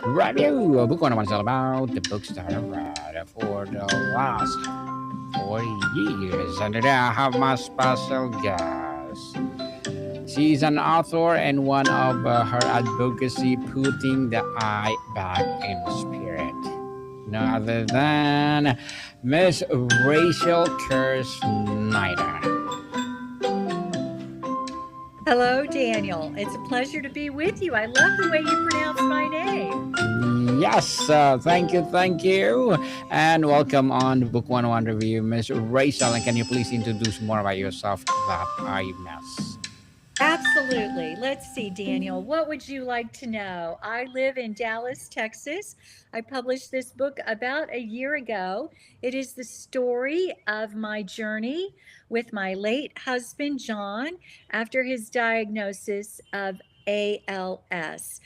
review of book 101 is all about the books that I read for the last 40 years. And today I have my special guest. She's an author and one of her advocacy putting the eye back in spirit. No other than Miss Rachel Kerr Schneider. Hello, Daniel. It's a pleasure to be with you. I love the way you pronounce my name. Yes, thank you, and welcome on Book 101 Review, Miss Rachel. And can you please introduce more about yourself that I missed? Absolutely. Let's see, Daniel. What would you like to know? I live in Dallas, Texas. I published this book about a year ago. It is the story of my journey with my late husband, John, after his diagnosis of ALS.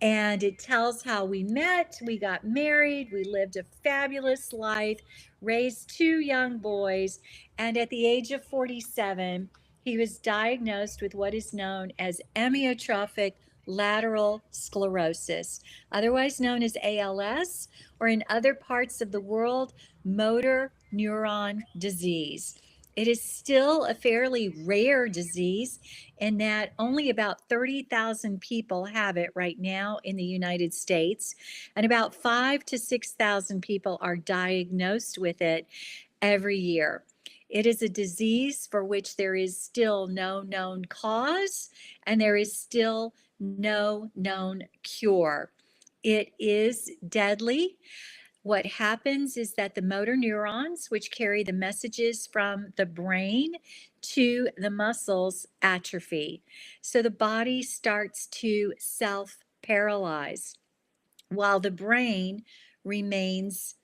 And it tells how we met, we got married, we lived a fabulous life, raised two young boys, and at the age of 47, he was diagnosed with what is known as amyotrophic lateral sclerosis, otherwise known as ALS, or in other parts of the world, motor neuron disease. It is still a fairly rare disease in that only about 30,000 people have it right now in the United States, and about 5 to 6,000 people are diagnosed with it every year. It is a disease for which there is still no known cause and there is still no known cure. It is deadly. What happens is that the motor neurons, which carry the messages from the brain to the muscles, atrophy. So the body starts to self paralyze while the brain remains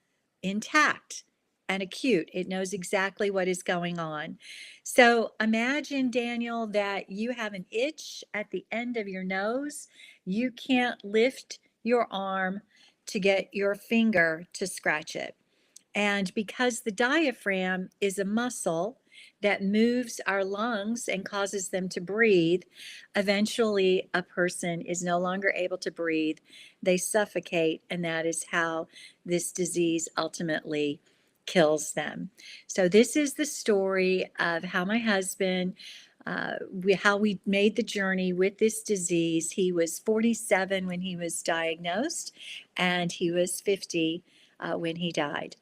intact and acute. It knows exactly what is going on. So imagine, Daniel, that you have an itch at the end of your nose. You can't lift your arm to get your finger to scratch it. And because the diaphragm is a muscle that moves our lungs and causes them to breathe, eventually a person is no longer able to breathe. They suffocate, and that is how this disease ultimately kills them. So, this is the story of how my husband. How we made the journey with this disease. He was 47 when he was diagnosed, and he was 50 when he died.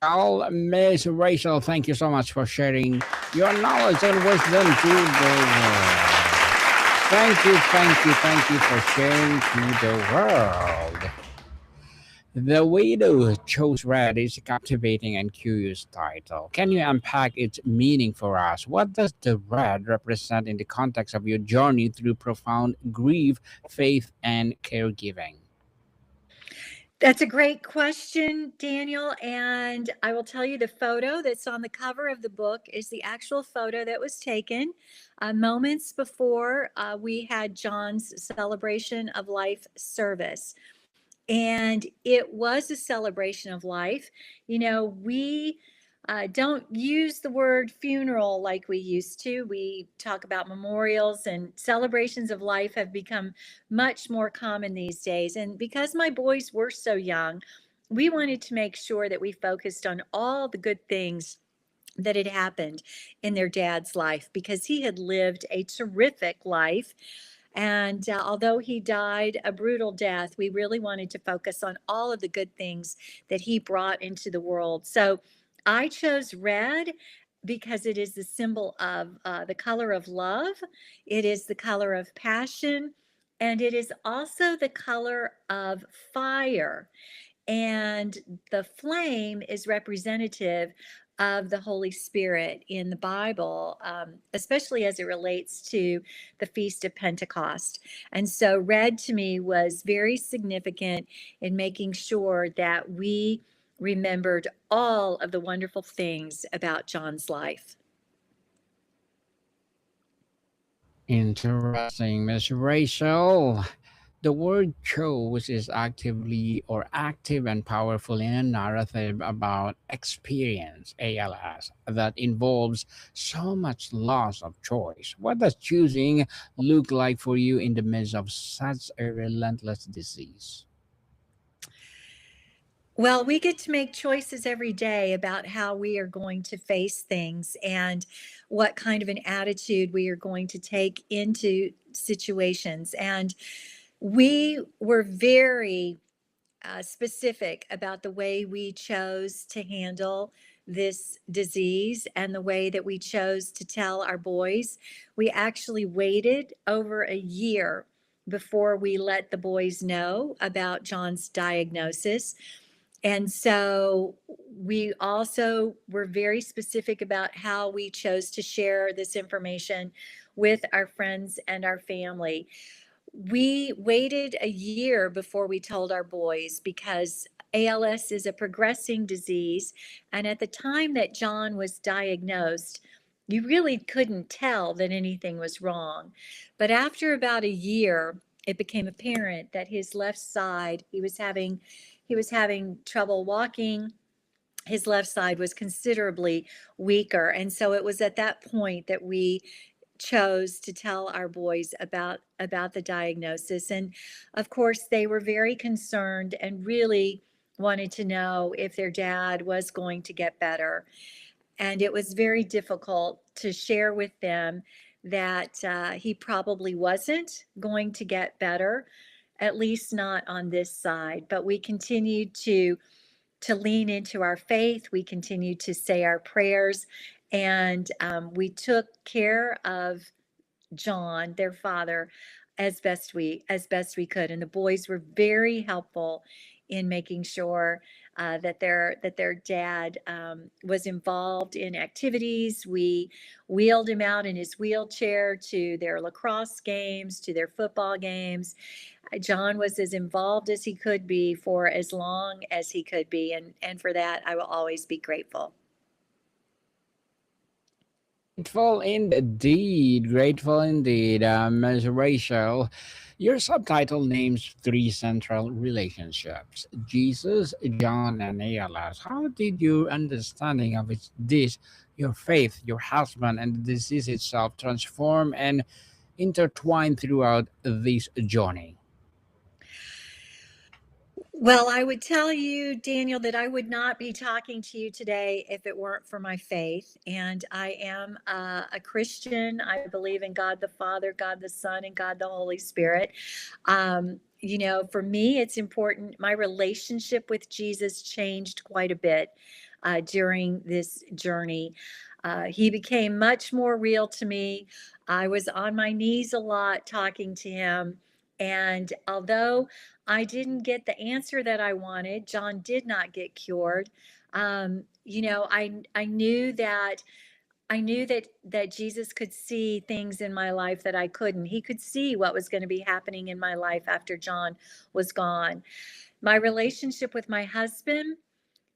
Well, Miss Rachel, thank you so much for sharing your knowledge and wisdom to the world. Thank you for sharing to the world. The Widow Chose Red is a captivating and curious title. Can you unpack its meaning for us? What does the red represent in the context of your journey through profound grief, faith, and caregiving? That's a great question, Daniel. And I will tell you the photo that's on the cover of the book is the actual photo that was taken moments before we had John's celebration of life service. And it was a celebration of life. You know, we don't use the word funeral like we used to. We talk about memorials, and celebrations of life have become much more common these days. And because my boys were so young, we wanted to make sure that we focused on all the good things that had happened in their dad's life because he had lived a terrific life. And although he died a brutal death, we really wanted to focus on all of the good things that he brought into the world. So I chose red because it is the symbol of the color of love, it is the color of passion, and it is also the color of fire. And the flame is representative of the Holy Spirit in the Bible, especially as it relates to the Feast of Pentecost. And so, red to me was very significant in making sure that we remembered all of the wonderful things about John's life. Interesting, Miss Rachel. The word chose is actively or active and powerful in a narrative about experience, ALS, that involves so much loss of choice. What does choosing look like for you in the midst of such a relentless disease? Well, we get to make choices every day about how we are going to face things and what kind of an attitude we are going to take into situations. And we were very specific about the way we chose to handle this disease and the way that we chose to tell our boys. We actually waited over a year before we let the boys know about John's diagnosis. And so we also were very specific about how we chose to share this information with our friends and our family. We waited a year before we told our boys because ALS is a progressing disease. And at the time that John was diagnosed, you really couldn't tell that anything was wrong. But after about a year, it became apparent that his left side, he was having trouble walking. His left side was considerably weaker. And so it was at that point that we chose to tell our boys about the diagnosis. And of course they were very concerned and really wanted to know if their dad was going to get better. And it was very difficult to share with them that he probably wasn't going to get better, at least not on this side. But we continued to lean into our faith. We continued to say our prayers, and we took care of John, their father, as best we could. And the boys were very helpful in making sure that their dad was involved in activities. We wheeled him out in his wheelchair to their lacrosse games, to their football games. John was as involved as he could be for as long as he could be, and for that I will always be grateful. Grateful indeed, Ms. Rachel. Your subtitle names three central relationships: Jesus, John, and ALS. How did your understanding of this, your faith, your husband, and the disease itself transform and intertwine throughout this journey? Well, I would tell you, Daniel, that I would not be talking to you today if it weren't for my faith. And I am a Christian. I believe in God the Father, God the Son, and God the Holy Spirit. For me, it's important. My relationship with Jesus changed quite a bit during this journey. He became much more real to me. I was on my knees a lot talking to him. And although I didn't get the answer that I wanted, John did not get cured. I knew that Jesus could see things in my life that I couldn't. He could see what was going to be happening in my life after John was gone. My relationship with my husband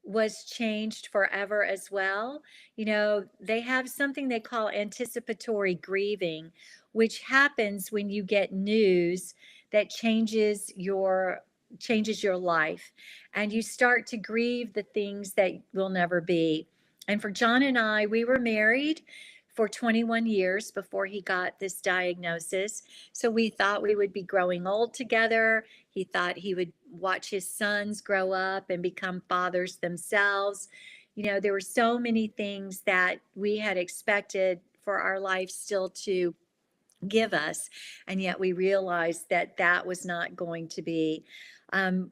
was changed forever as well. They have something they call anticipatory grieving, which happens when you get news that changes your life, and you start to grieve the things that will never be. And for John and I, we were married for 21 years before he got this diagnosis. So we thought we would be growing old together. He thought he would watch his sons grow up and become fathers themselves. There were so many things that we had expected for our life still to give us, and yet we realized that that was not going to be.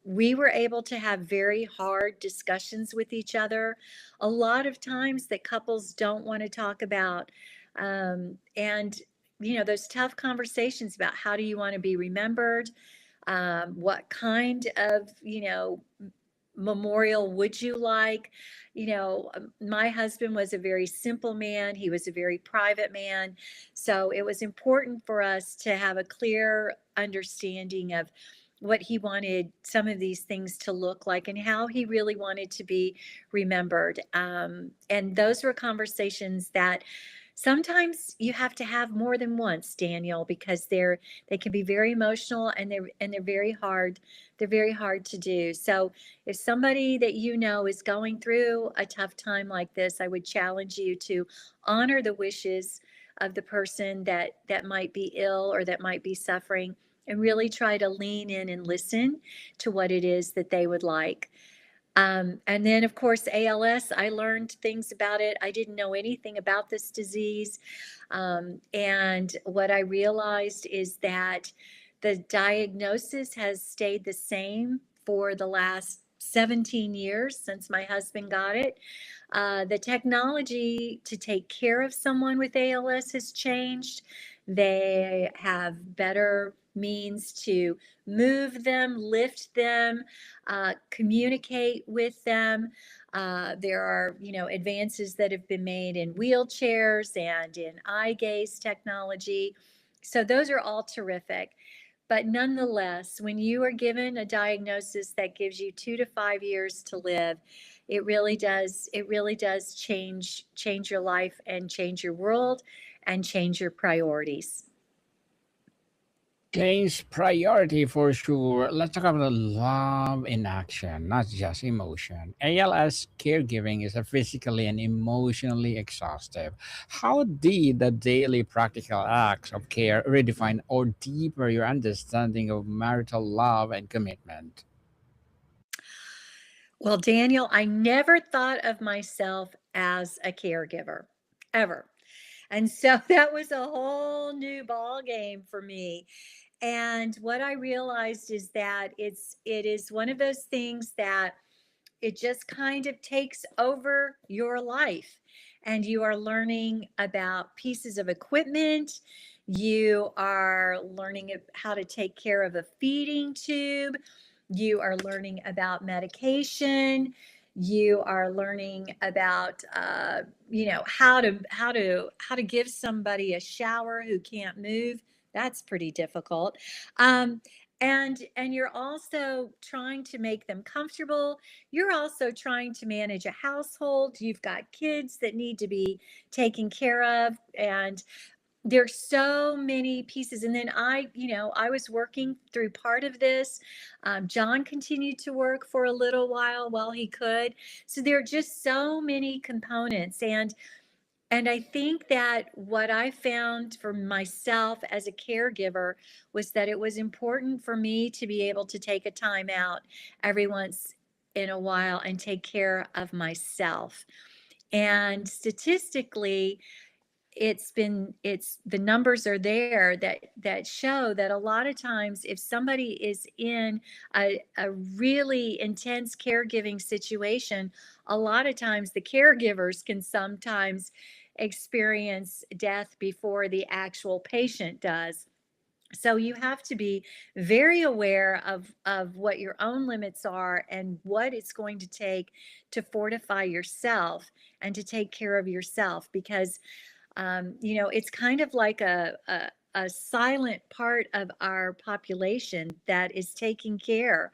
We were able to have very hard discussions with each other, a lot of times that couples don't want to talk about. And those tough conversations about how do you want to be remembered, what kind of memorial would you like? My husband was a very simple man. He was a very private man. So it was important for us to have a clear understanding of what he wanted some of these things to look like and how he really wanted to be remembered. And those were conversations that Sometimes you have to have more than once, Daniel, because they can be very emotional, and they're very hard. They're very hard to do. So if somebody that you know is going through a tough time like this, I would challenge you to honor the wishes of the person that might be ill or that might be suffering, and really try to lean in and listen to what it is that they would like. And then, of course, ALS, I learned things about it. I didn't know anything about this disease. And what I realized is that the diagnosis has stayed the same for the last 17 years since my husband got it. The technology to take care of someone with ALS has changed. They have better means to move them, lift them, communicate with them. There are, advances that have been made in wheelchairs and in eye gaze technology. So those are all terrific. But nonetheless, when you are given a diagnosis that gives you 2 to 5 years to live, it really does change your life and change your world and change your priorities. Change priority for sure. Let's talk about love in action, not just emotion. ALS caregiving is a physically and emotionally exhaustive. How did the daily practical acts of care redefine or deeper your understanding of marital love and commitment? Well, Daniel, I never thought of myself as a caregiver, ever. And so that was a whole new ball game for me. And what I realized is that it is one of those things that it just kind of takes over your life, and you are learning about pieces of equipment. You are learning how to take care of a feeding tube. You are learning about medication. You are learning about how to give somebody a shower who can't move. That's pretty difficult. um, and you're also trying to make them comfortable. You're also trying to manage a household. You've got kids that need to be taken care of, and there's so many pieces. And then I was working through part of this. John continued to work for a little while he could. So there are just so many components. And I think that what I found for myself as a caregiver was that it was important for me to be able to take a time out every once in a while and take care of myself. And statistically, it's the numbers are there that show that a lot of times if somebody is in a really intense caregiving situation, a lot of times the caregivers can sometimes experience death before the actual patient does. So you have to be very aware of what your own limits are and what it's going to take to fortify yourself and to take care of yourself, because it's kind of like a silent part of our population that is taking care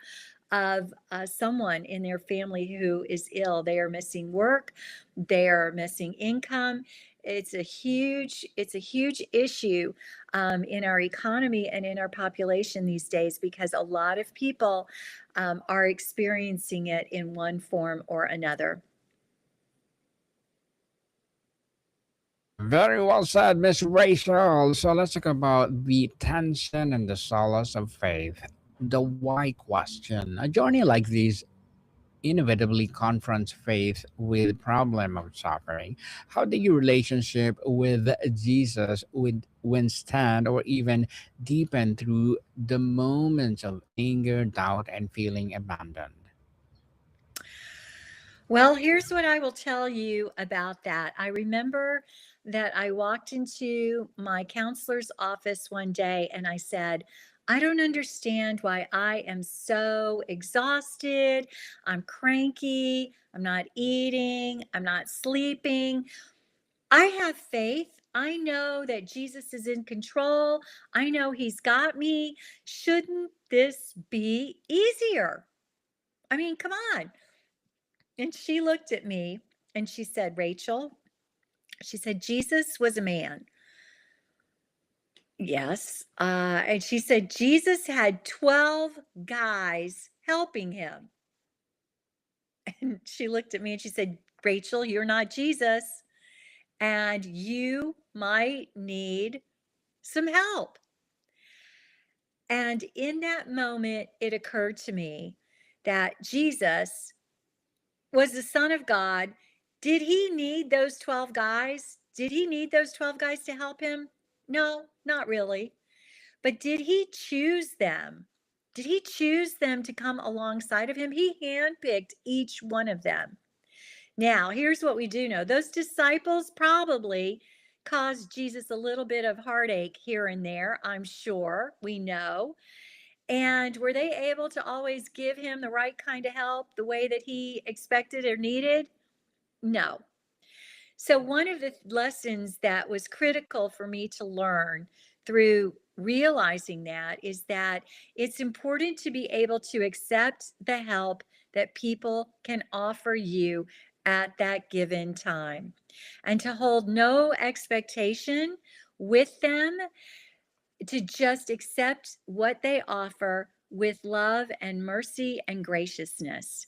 of someone in their family who is ill. They are missing work, they are missing income. It's a huge issue in our economy and in our population these days, because a lot of people are experiencing it in one form or another. Very well said, Miss Rachel. So let's talk about the tension and the solace of faith. The why question. A journey like this inevitably confronts faith with the problem of suffering. How do your relationship with Jesus would withstand or even deepen through the moments of anger, doubt, and feeling abandoned? Well, here's what I will tell you about that. I remember that I walked into my counselor's office one day and I said, I don't understand why I am so exhausted. I'm cranky. I'm not eating. I'm not sleeping. I have faith. I know that Jesus is in control. I know he's got me. Shouldn't this be easier? I mean, come on. And she looked at me and she said, Rachel, She said, Jesus was a man. Yes. And she said, Jesus had 12 guys helping him. And she looked at me and she said, Rachel, you're not Jesus, and you might need some help. And in that moment, it occurred to me that Jesus was the Son of God. Did he need those 12 guys? Did he need those 12 guys to help him? No, not really. But did he choose them? Did he choose them to come alongside of him? He handpicked each one of them. Now, here's what we do know. Those disciples probably caused Jesus a little bit of heartache here and there, I'm sure. We know. And were they able to always give him the right kind of help the way that he expected or needed? No. So, one of the lessons that was critical for me to learn through realizing that is that it's important to be able to accept the help that people can offer you at that given time and to hold no expectation with them, to just accept what they offer with love and mercy and graciousness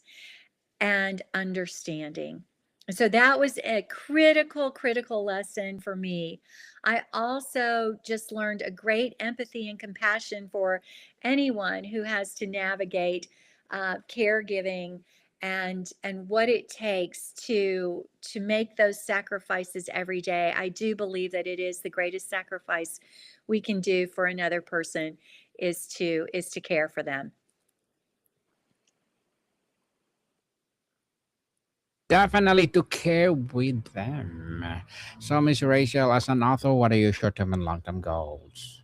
and understanding. So that was a critical lesson for me. I also just learned a great empathy and compassion for anyone who has to navigate caregiving and what it takes to make those sacrifices every day. I do believe that it is the greatest sacrifice we can do for another person is to care for them. Definitely to care with them. So, Miss Rachel, as an author, what are your short-term and long-term goals?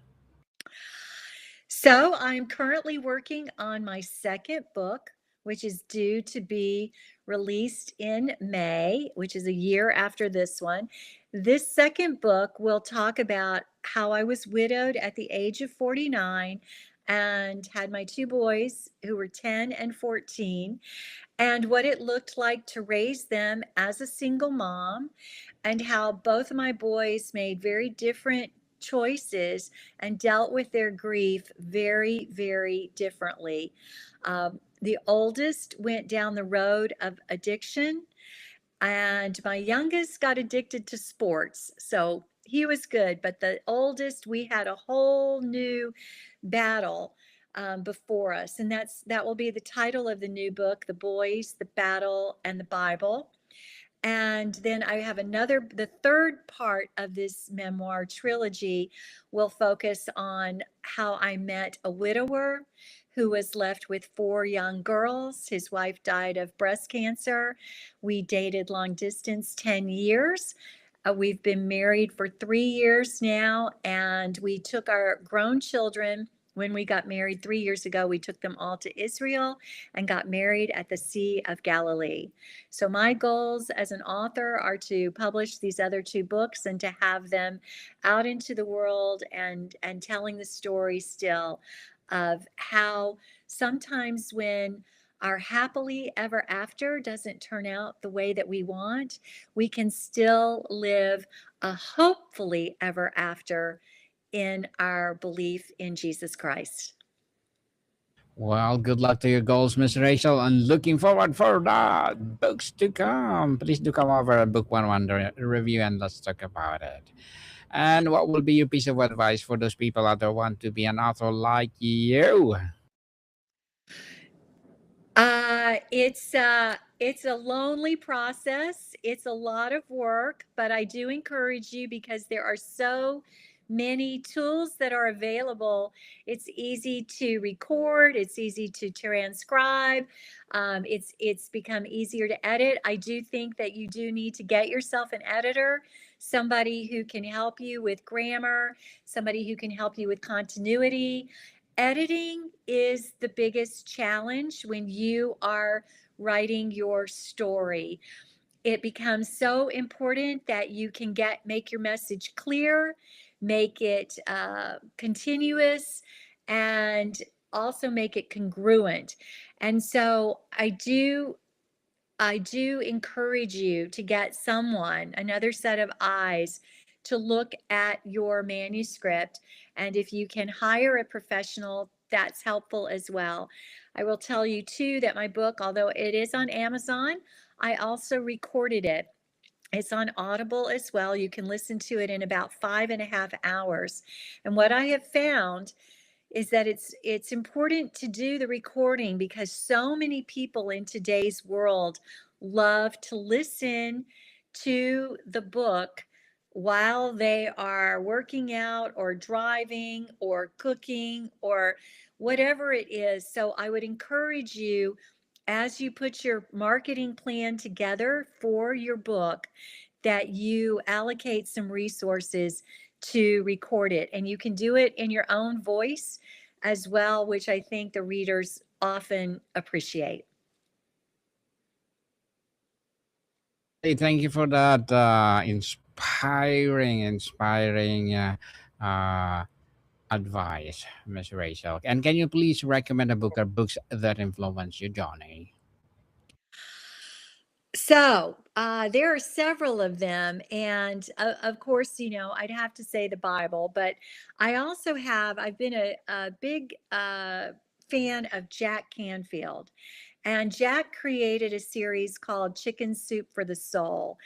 So I'm currently working on my second book, which is due to be released in May, which is a year after this one. This second book will talk about how I was widowed at the age of 49 and had my two boys who were 10 and 14, and what it looked like to raise them as a single mom, and how both of my boys made very different choices and dealt with their grief very differently. The oldest went down the road of addiction, and my youngest got addicted to sports. So he was good, but the oldest, we had a whole new battle before us, and that will be the title of the new book: The Boys, the Battle, and the Bible. And then I have the third part of this memoir trilogy will focus on how I met a widower who was left with four young girls. His wife died of breast cancer. We dated long distance 10 years. We've been married for 3 years now, and we took our grown children. When we got married 3 years ago, we took them all to Israel and got married at the Sea of Galilee. So my goals as an author are to publish these other two books and to have them out into the world and telling the story still of how sometimes when our happily ever after doesn't turn out the way that we want, we can still live a hopefully ever after in our belief in Jesus Christ. Well, good luck to your goals, Miss Rachel, and looking forward for the books to come. Please do come over at Book One review and let's talk about it. And what will be your piece of advice for those people out there who want to be an author like you? It's a lonely process. It's a lot of work, but I do encourage you because there are so many tools that are available. It's easy to record. It's easy to transcribe. It's become easier to edit. I do think that you do need to get yourself an editor, somebody who can help you with grammar, somebody who can help you with continuity. Editing is the biggest challenge when you are writing your story. It becomes so important that you can make your message clear, make it continuous, and also make it congruent. And so I do I do encourage you to get someone, another set of eyes, to look at your manuscript. And if you can hire a professional, that's helpful as well. I will tell you too that my book, although it is on Amazon, I also recorded it. It's on Audible as well. You can listen to it in about 5.5 hours. And what I have found is that it's important to do the recording because so many people in today's world love to listen to the book while they are working out or driving or cooking or whatever it is. So I would encourage you, as you put your marketing plan together for your book, that you allocate some resources to record it. And you can do it in your own voice as well, which I think the readers often appreciate. Hey, thank you for that inspiring uh, advice, Miss Rachel. And can you please recommend a book or books that influence you, Johnny? So there are several of them. And of course, I'd have to say the Bible, but I've been a big fan of Jack Canfield. And Jack created a series called Chicken Soup for the Soul.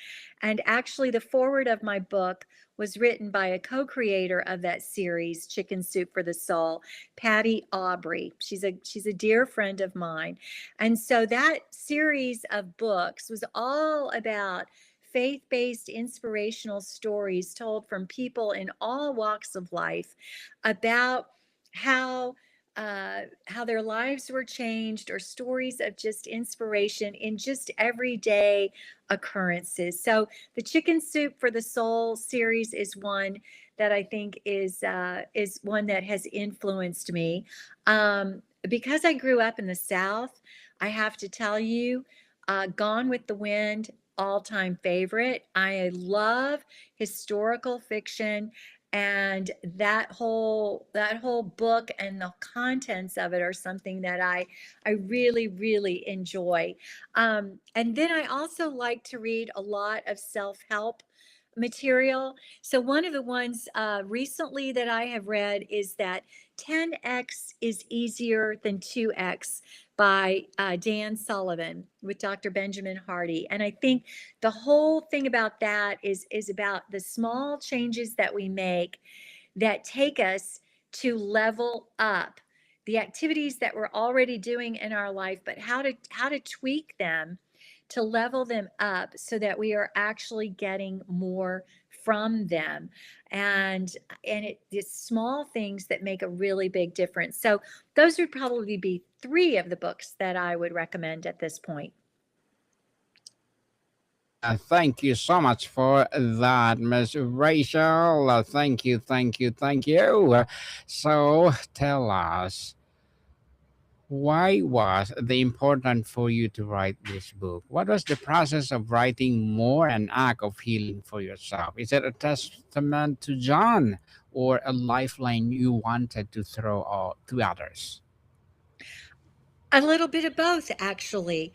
And actually, the foreword of my book was written by a co-creator of that series, Chicken Soup for the Soul, Patty Aubrey. She's a dear friend of mine. And so that series of books was all about faith-based inspirational stories told from people in all walks of life about how how their lives were changed, or stories of just inspiration in just everyday occurrences. So the Chicken Soup for the Soul series is one that I think is one that has influenced me. Because I grew up in the South, I have to tell you, Gone with the Wind, all-time favorite. I love historical fiction, and that whole book and the contents of it are something that I really really enjoy. And then I also like to read a lot of self-help material. So one of the ones recently that I have read is that 10x is easier than 2x by Dan Sullivan with Dr. Benjamin Hardy. And I think the whole thing about that is about the small changes that we make that take us to level up the activities that we're already doing in our life, but how to tweak them to level them up so that we are actually getting more from them. And it's small things that make a really big difference. So those would probably be three of the books that I would recommend at this point. Thank you so much for that, Miss Rachel. Thank you. So tell us, why was the important for you to write this book? What was the process of writing more an act of healing for yourself? Is it a testament to John or a lifeline you wanted to throw out to others? A little bit of both, actually.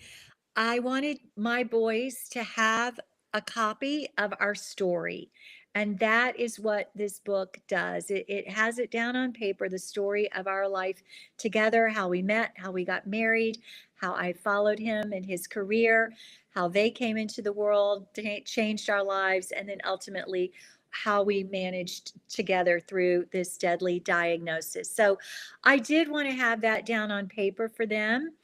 I wanted my boys to have a copy of our story. And that is what this book does. It has it down on paper, the story of our life together, how we met, how we got married, how I followed him in his career, how they came into the world, changed our lives, and then ultimately how we managed together through this deadly diagnosis. So I did want to have that down on paper for them,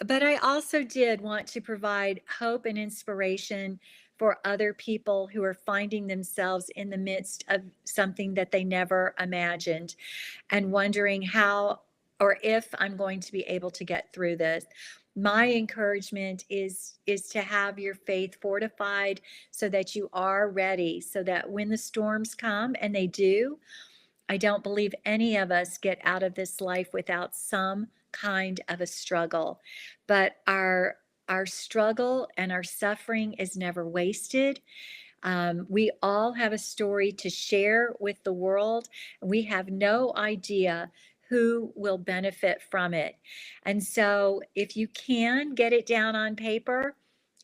but I also did want to provide hope and inspiration for other people who are finding themselves in the midst of something that they never imagined and wondering how or if I'm going to be able to get through this. My encouragement is to have your faith fortified so that you are ready, so that when the storms come, and they do, I don't believe any of us get out of this life without some kind of a struggle. But our struggle and our suffering is never wasted. We all have a story to share with the world. We have no idea who will benefit from it. And so, if you can get it down on paper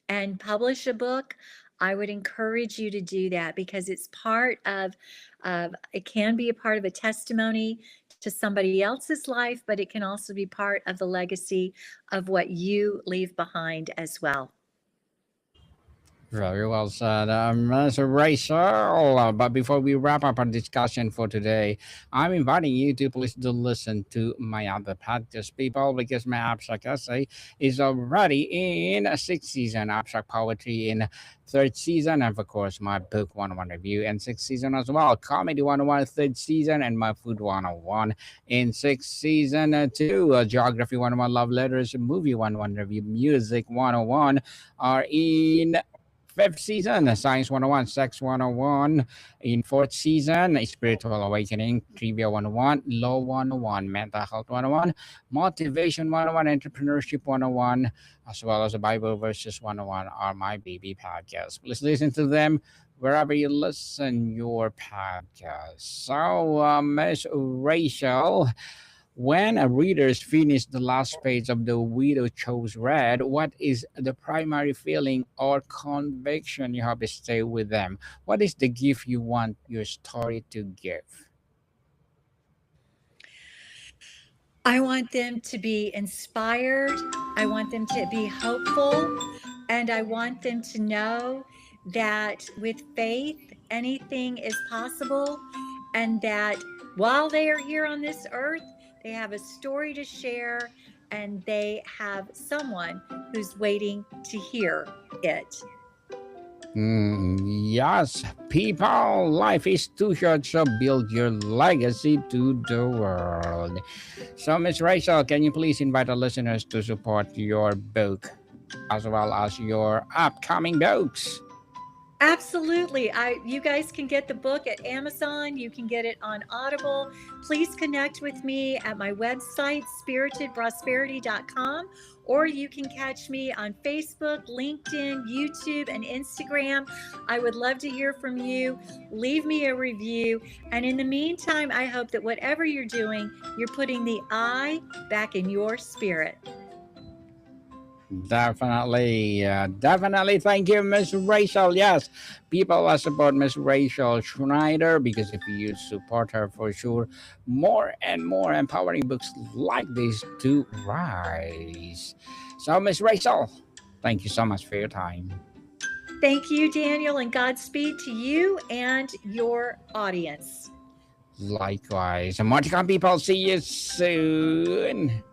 and publish a book, I would encourage you to do that because it's part of it can be a part of a testimony to somebody else's life, but it can also be part of the legacy of what you leave behind as well. Very well said, Ms. Rachel. But before we wrap up our discussion for today, I'm inviting you to please do listen to my other podcast, people, because my abstract essay is already in a sixth season, abstract poetry in third season, and of course my book 101 review in sixth season as well, comedy 101 third season, and my food 101 in sixth season too, geography 101, love letters, movie 101 review, music 101 are in fifth season, Science 101, Sex 101. In fourth season, Spiritual Awakening, Trivia 101, Law 101, Mental Health 101, Motivation 101, Entrepreneurship 101, as well as the Bible Verses 101 are my baby podcasts. Please listen to them wherever you listen your podcast. So, Miss Rachel, when a readers finish the last page of The Widow Chose Red, what is the primary feeling or conviction you have to stay with them? What is the gift you want your story to give? I want them to be inspired. I want them to be hopeful. And I want them to know that with faith, anything is possible. And that while they are here on this earth, they have a story to share and they have someone who's waiting to hear it. Yes, people, life is too short, so build your legacy to the world. So, Miss Rachel, can you please invite the listeners to support your book as well as your upcoming books? Absolutely. You guys can get the book at Amazon. You can get it on Audible. Please connect with me at my website, spiritedprosperity.com, or you can catch me on Facebook, LinkedIn, YouTube, and Instagram. I would love to hear from you. Leave me a review. And in the meantime, I hope that whatever you're doing, you're putting the I back in your spirit. Definitely, definitely. Thank you, Miss Rachel. Yes, people will support Miss Rachel Schneider because if you support her for sure, more and more empowering books like this to rise. So, Miss Rachel, thank you so much for your time. Thank you, Daniel, and Godspeed to you and your audience. Likewise, and more to come, people. See you soon.